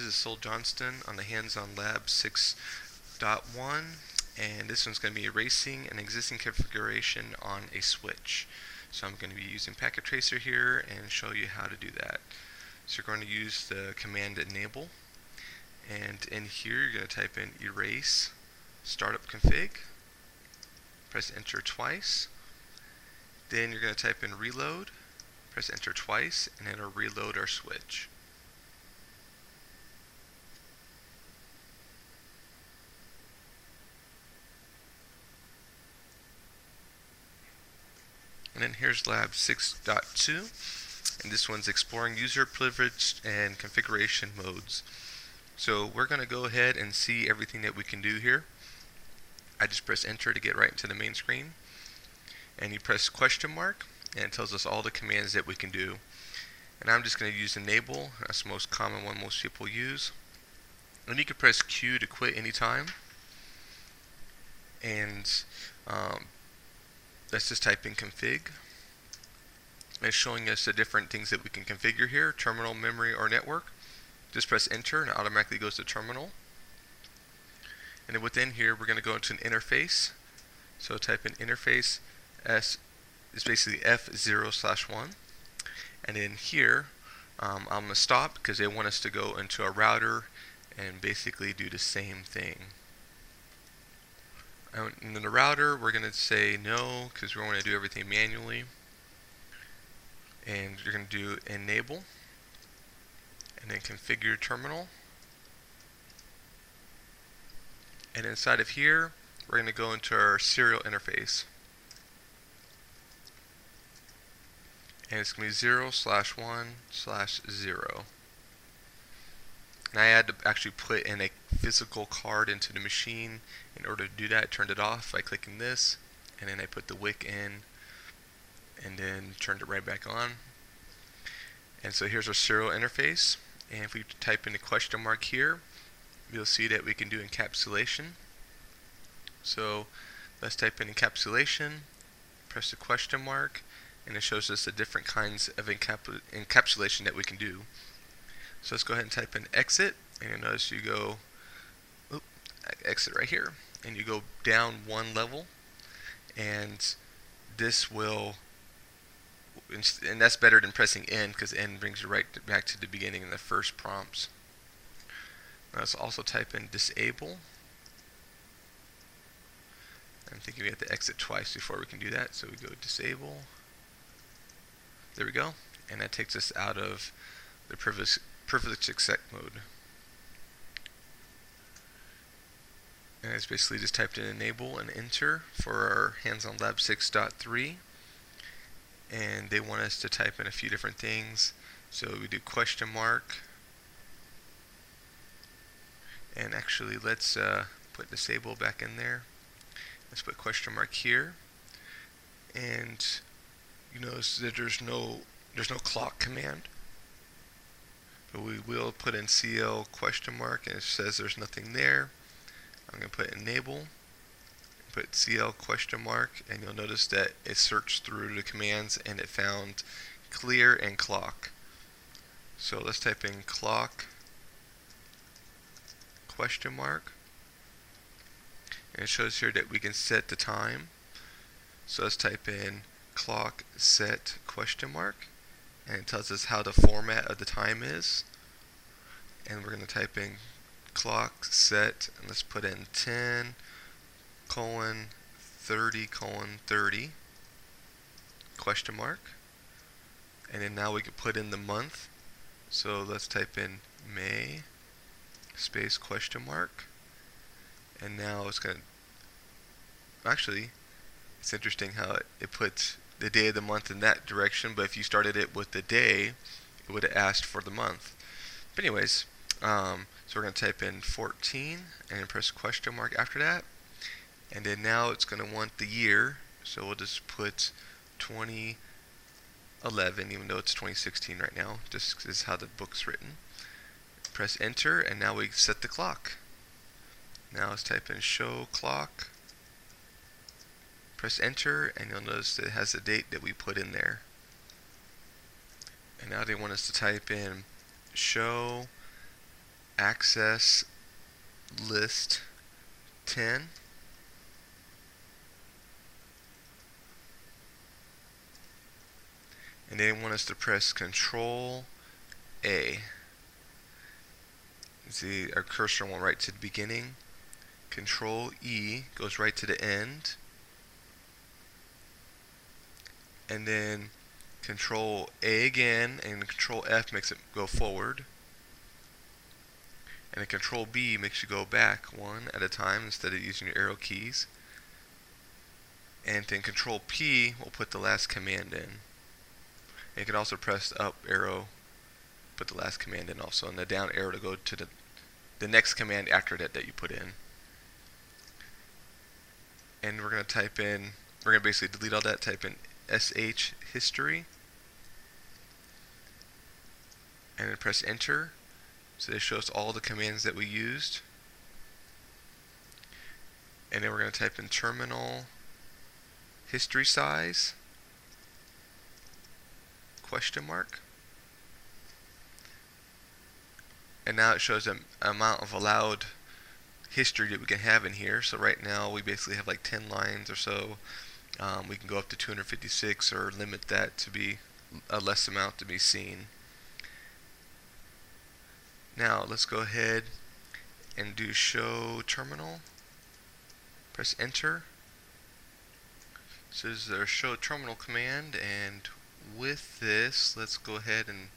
This is Johnston on the hands-on lab 6.1, and this one's going to be erasing an existing configuration on a switch. So I'm going to be using packet tracer here and show you how to do that. So you're going to use the command enable, and in here you're going to type in erase startup config, press enter twice, then you're going to type in reload, press enter twice, and it'll reload our switch. And then here's lab 6.2, and this one's exploring user privilege and configuration modes. So we're going to go ahead and see everything that we can do here. I just press enter to get right into the main screen, and you press question mark and it tells us all the commands that we can do. And I'm just going to use enable. That's the most common one most people use. And you can press Q to quit anytime, and let's just type in config. It's showing us the different things that we can configure here: terminal, memory, or network. Just press enter and it automatically goes to terminal. And then within here we're going to go into an interface. So type in interface S is basically F0/1. And in here I'm going to stop because they want us to go into a router and basically do the same thing. And in the router we're going to say no because we want to do everything manually, and you're going to do enable and then configure terminal, and inside of here we're going to go into our serial interface, and it's going to be 0/1/0. And I had to actually put in a physical card into the machine in order to do that. I turned it off by clicking this, and then I put the wick in and then turned it right back on. And so here's our serial interface, and if we type in the question mark here, you'll see that we can do encapsulation. So let's type in encapsulation, press the question mark, and it shows us the different kinds of encapsulation that we can do. So let's go ahead and type in exit, and you'll notice you go exit right here, and you go down one level, and this will, and that's better than pressing N because N brings you right back to the beginning in the first prompts. Now let's also type in disable. I'm thinking we have to exit twice before we can do that, so we go disable. There we go, and that takes us out of the privilege exec mode. And it's basically just typed in enable and enter for our hands-on lab 6.3, and they want us to type in a few different things. So we do question mark, and actually let's put disable back in there. Let's put question mark here, and you notice that there's no clock command, but we will put in CL question mark, and it says there's nothing there. I'm going to put enable, put CL question mark, and you'll notice that it searched through the commands and it found clear and clock. So let's type in clock question mark, and it shows here that we can set the time. So let's type in clock set question mark, and it tells us how the format of the time is. And we're going to type in clock set, and let's put in 10:30:30 question mark, and then now we can put in the month. So let's type in May space question mark, and now it's going to, actually it's interesting how it puts the day of the month in that direction, but if you started it with the day it would have asked for the month. But anyways, so we're going to type in 14 and press question mark after that, and then now it's going to want the year, so we'll just put 2011 even though it's 2016 right now, just is how the book's written. Press enter, and now we set the clock. Now let's type in show clock, press enter, and you'll notice that it has the date that we put in there. And now they want us to type in show access list 10, and they want us to press Control A. See, our cursor went right to the beginning. Control E goes right to the end, and then Control A again, and Control F makes it go forward, and then Control B makes you go back one at a time instead of using your arrow keys, and then Control P will put the last command in. And you can also press up arrow, put the last command in also, and the down arrow to go to the next command after that you put in. And we're going to type in, we're going to basically delete all that, type in sh history, and then press enter. So this shows all the commands that we used. And then we're going to type in terminal history size question mark. And now it shows the amount of allowed history that we can have in here. So right now we basically have like 10 lines or so. We can go up to 256 or limit that to be a less amount to be seen. Now let's go ahead and do show terminal. Press enter. So this is our show terminal command, and with this let's go ahead and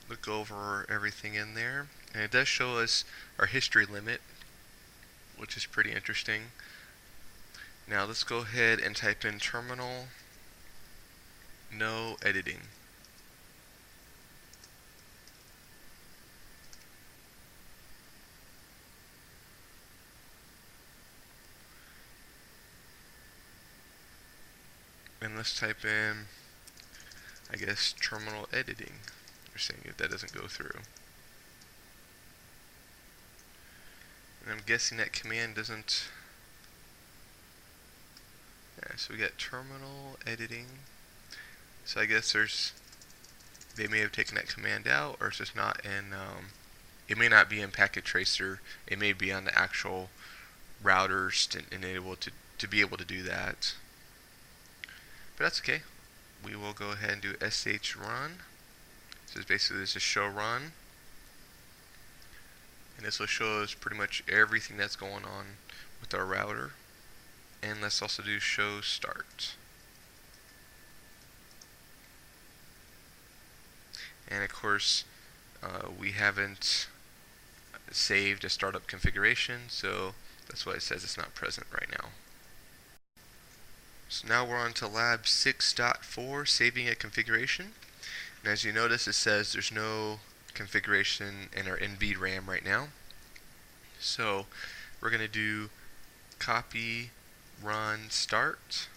look over everything in there. And it does show us our history limit, which is pretty interesting. Now let's go ahead and type in terminal no editing. And let's type in, I guess, terminal editing. We're saying if that doesn't go through. And I'm guessing that command doesn't. Yeah, so we got terminal editing. So I guess they may have taken that command out, or it's just not in, it may not be in packet tracer. It may be on the actual routers and able to be able to do that. But that's okay. We will go ahead and do sh run. So basically this is show run. And this will show us pretty much everything that's going on with our router. And let's also do show start. And of course, we haven't saved a startup configuration, so that's why it says it's not present right now. So now we're on to lab 6.4, saving a configuration. And as you notice, it says there's no configuration in our NVRAM right now. So we're going to do copy, run, start.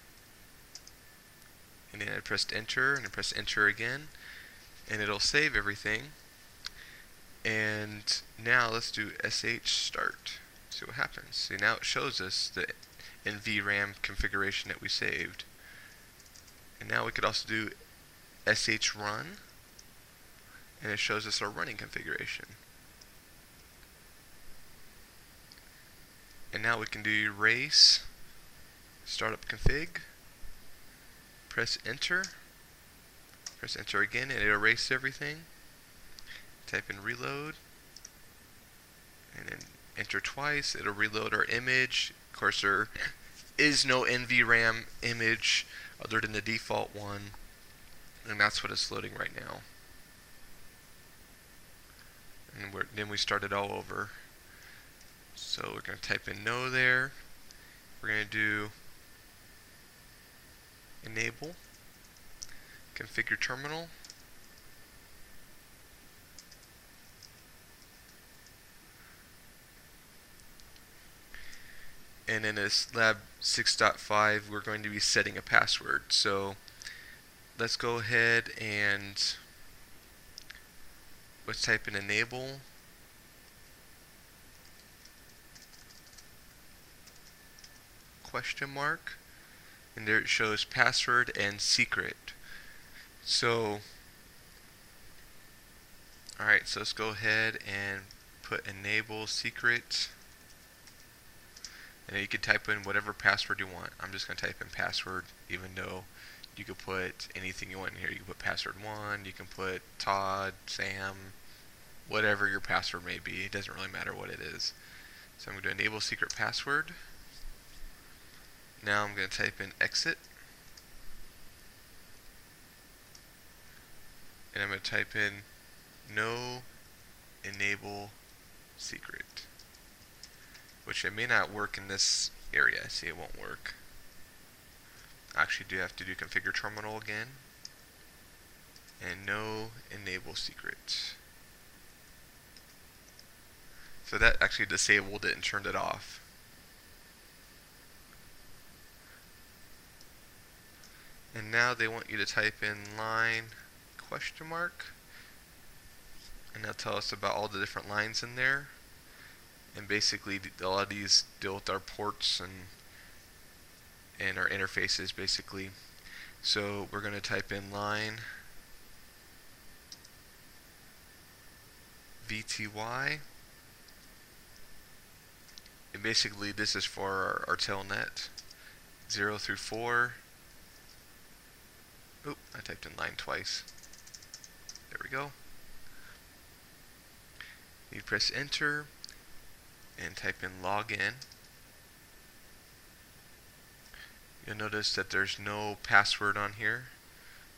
And then I pressed enter, and I press enter again. And it'll save everything. And now let's do sh start. See what happens. See, now it shows us the NVRAM configuration that we saved. And now we could also do sh run, and it shows us our running configuration. And now we can do erase startup config, press enter again, and it erased everything. Type in reload, and then enter twice. It'll reload our image. Of course, there is no NVRAM image other than the default one, and that's what it's loading right now. And then we start it all over. So we're going to type in no there. We're going to do enable, configure terminal, and in this lab 6.5 we're going to be setting a password. So let's go ahead and let's type in enable question mark, and there it shows password and secret. So alright, so let's go ahead and put enable secret, and then you can type in whatever password you want. I'm just going to type in password, even though you could put anything you want in here. You can put password 1, you can put Todd, Sam, whatever your password may be. It doesn't really matter what it is. So I'm going to enable secret password. Now I'm going to type in exit, and I'm going to type in no enable secret, which it may not work in this area. See, it won't work. Actually, do have to do configure terminal again, and no enable secret. So that actually disabled it and turned it off. And now they want you to type in line question mark, and they'll tell us about all the different lines in there. And basically a lot of these deal with our ports and our interfaces basically. So we're going to type in line VTY, and basically this is for our telnet 0 through 4. Oop, I typed in line twice. There we go. You press enter and type in login. You'll notice that there's no password on here,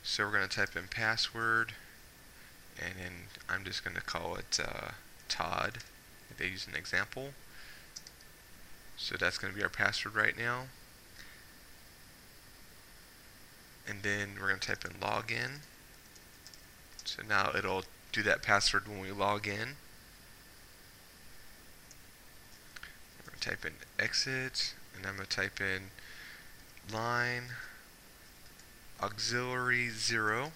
so we're going to type in password, and then I'm just going to call it Todd. They use an example, so that's going to be our password right now. And then we're going to type in login. So now it'll do that password when we log in. We're going to type in exit, and I'm going to type in line auxiliary 0,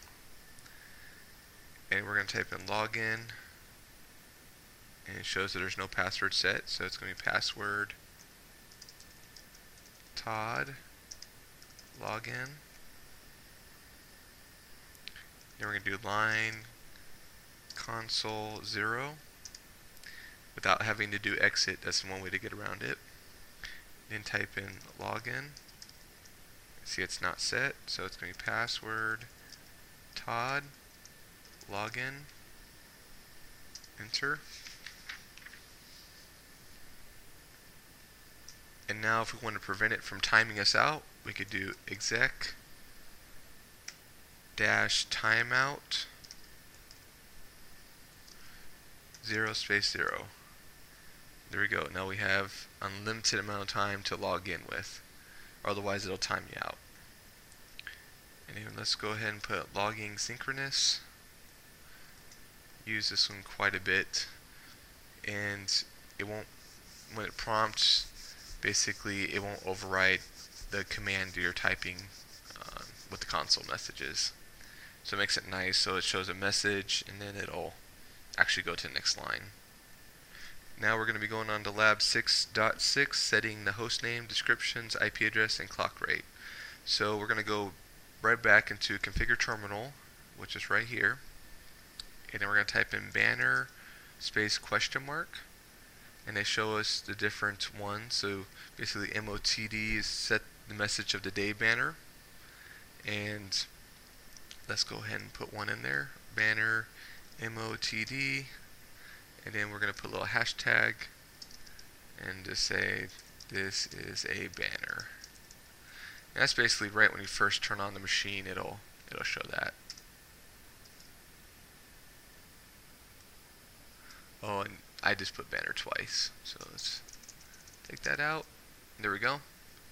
and we're going to type in login, and it shows that there's no password set, so it's going to be password Todd login. Then we're going to do line console 0 without having to do exit. That's one way to get around it. Then type in login. See, it's not set, so it's going to be password Todd login. Enter. And now if we want to prevent it from timing us out, we could do exec dash timeout 0 space 0. There we go. Now we have unlimited amount of time to log in with. Otherwise it'll time you out. And then let's go ahead and put logging synchronous. Use this one quite a bit, and it won't, when it prompts, basically it won't override the command you're typing with the console messages. So it makes it nice, so it shows a message and then it'll actually go to the next line. Now we're going to be going on to lab 6.6, setting the host name, descriptions, IP address, and clock rate. So we're going to go right back into configure terminal, which is right here, and then we're going to type in banner space question mark, and they show us the different ones. So basically MOTD is set the message of the day banner, and let's go ahead and put one in there, banner MOTD, and then we're going to put a little hashtag and just say this is a banner. And that's basically right when you first turn on the machine, it'll show that. Oh, and I just put banner twice, so let's take that out. There we go.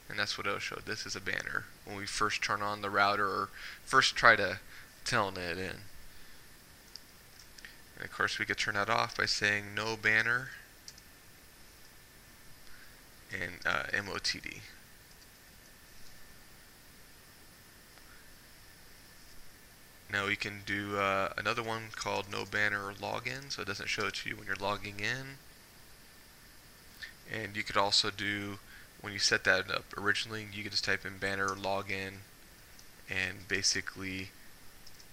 And that's what it'll show. This is a banner when we first turn on the router or first try to telnet in. And of course we could turn that off by saying no banner and MOTD. Now we can do another one called no banner login, so it doesn't show it to you when you're logging in. And you could also do, when you set that up originally, you could just type in banner login and basically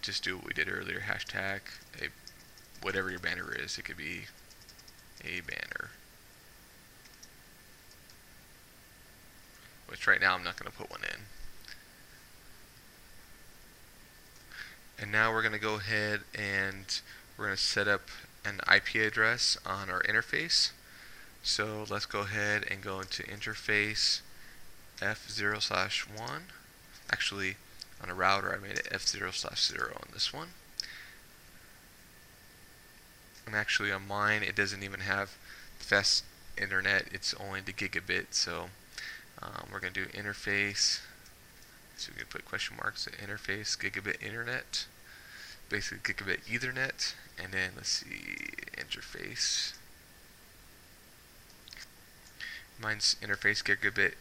just do what we did earlier, hashtag whatever your banner is. It could be a banner. Which right now I'm not going to put one in. And now we're going to go ahead and we're going to set up an IP address on our interface. So let's go ahead and go into interface F0/1. Actually, on a router I made it F0/0 on this one. And actually on mine it doesn't even have fast internet, it's only the gigabit. So we're going to do interface, so we can put question marks at interface gigabit internet, basically gigabit ethernet, and then let's see, interface. Mine's interface gigabit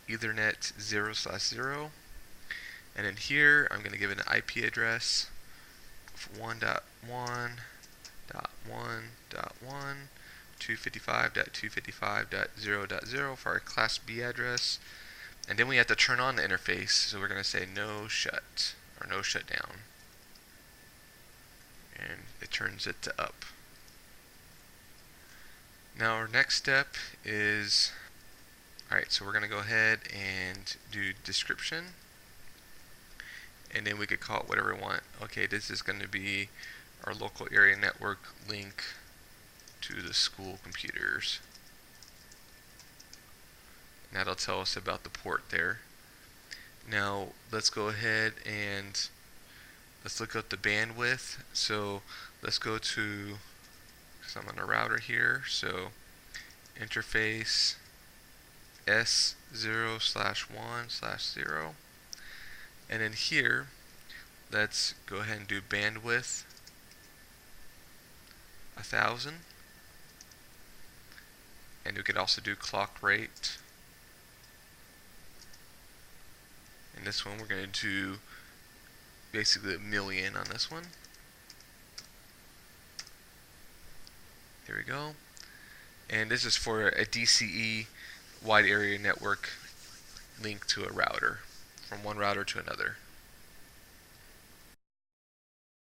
ethernet 0/0, and then here I'm going to give it an IP address of 1.1.1.1 255.255.0.0 for our class B address. And then we have to turn on the interface, so we're going to say no shut or no shutdown, and it turns it to up. Now our next step is, alright, so we're going to go ahead and do description, and then we could call it whatever we want. Okay, this is going to be our local area network link to the school computers. And that'll tell us about the port there. Now let's go ahead and let's look up the bandwidth. So let's go to, because I'm on a router here, so interface S0/1/0, and then here let's go ahead and do bandwidth 1000, and we could also do clock rate. And this one we're going to do basically 1,000,000 on this one. Here we go. And this is for a DCE wide area network link to a router, from one router to another.